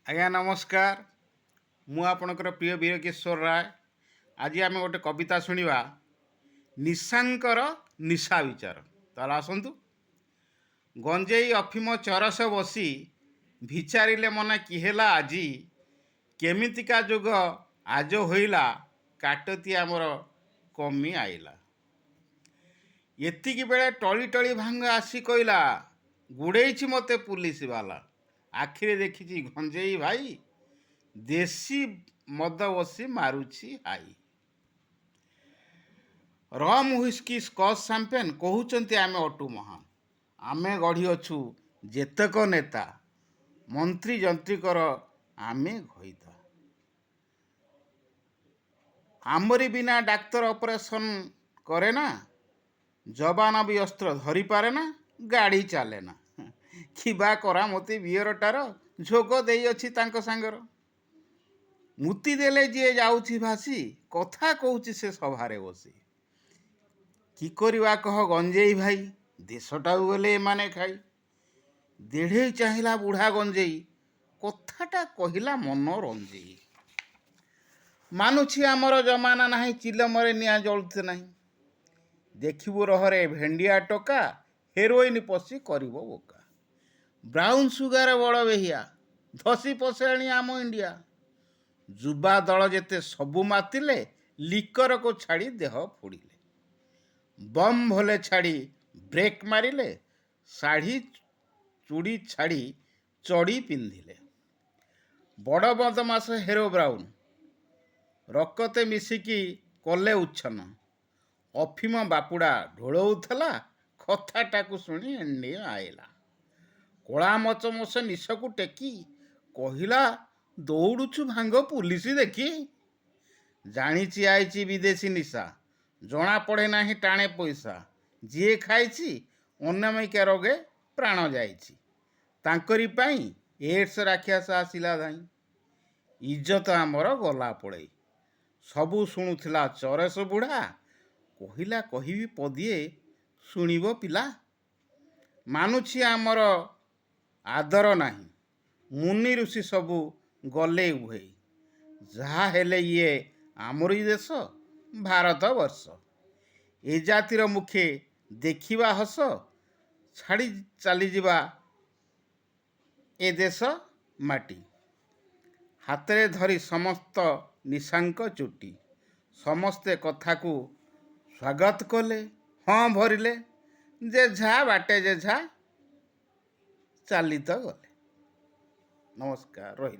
आज्ञा नमस्कार। मु आपणकर प्रिय वीरकिशोर राय। आज आम गोटे कविता शुणा निशांकर निशा विचार। ताल आसतु। गंजेई अफिम चरस बसी विचारिले मन किहेला आजी केमितिका जुग आज होइला काटती आमर कमी आइला। एतिकी बेले टली टली भांग आसी कहला गुड़ेइछि मते पुलिस वाला आखिरे देखिछि गंजेई भाई देशी मद बसी मारुछि हाई। रम हुइस्की स्कच शैंपेन कहउचंती आमे अटू महान आमे गढ़ी अछु जेतक नेता मंत्री जंत्रीकर आमे घईता। आमरी बिना डाक्तर ऑपरेशन करे ना जबान भी अस्त्र धरी पारे ना गाड़ी चले ना किबा करा मती बियरटार झोग देई अछि तांको सांगर मुती देले जे जाउछि भासी कथा कहउछि से सभारे बसी कि करिवा कह गंजेई भाई देशटा गले माने खाई देढ़े चाहिला बुढ़ा गंजेई कथाटा कहिला मन रंजेई मानुछि आमर जमाना नाही चिलमरे निया जळुते नाही देखिबु रहरे भेंडिया टोका हेरोइन पसी करिबो बोका ब्राउन सुगार बड़ बेहिया धसी पसेणी आम इंडिया जुबा दल जेते सबु मातिले लिकर को छाड़ी देह फोड़िले बम भले छाड़ी ब्रेक मारिले शाढ़ी चूड़ी छाड़ी चढ़ी पिंधिले बड़ बदमास हेरो ब्राउन रकते मिसिकी कले उच्छन अफिम बापुड़ा ढोलौथला कथाटाकू शुणी एंडी आइला कला मचमच निशकू टेकी कहिला दौड़ुछु भांग पुलिस देखी जानिची आईची विदेशी निशा जना पड़े नाही टाणे पैसा जी खाइची अनामिका रोगे प्राण जाइची तांकरी पाई एड्स राक्षस आसिला धाई इज्जत आमर गला पड़े सबू शुणुला चरस बुढ़ा कहिला कहिबी पदिए शुणिब पिला मानुछि आमर आदर नाही मुनि ऋषि सबू गले उभे जहा हेले ये आमरी देश भारत वर्ष ए जातिर मुखे देखिबा हस छाड़ी चली जिबा ए देश माटी हातरे धरी समस्त निशांक चुटी समस्ते कथा को स्वागत कले हाँ भरिले जे झा बाटे जे झा चली तो गले। नमस्कार रही।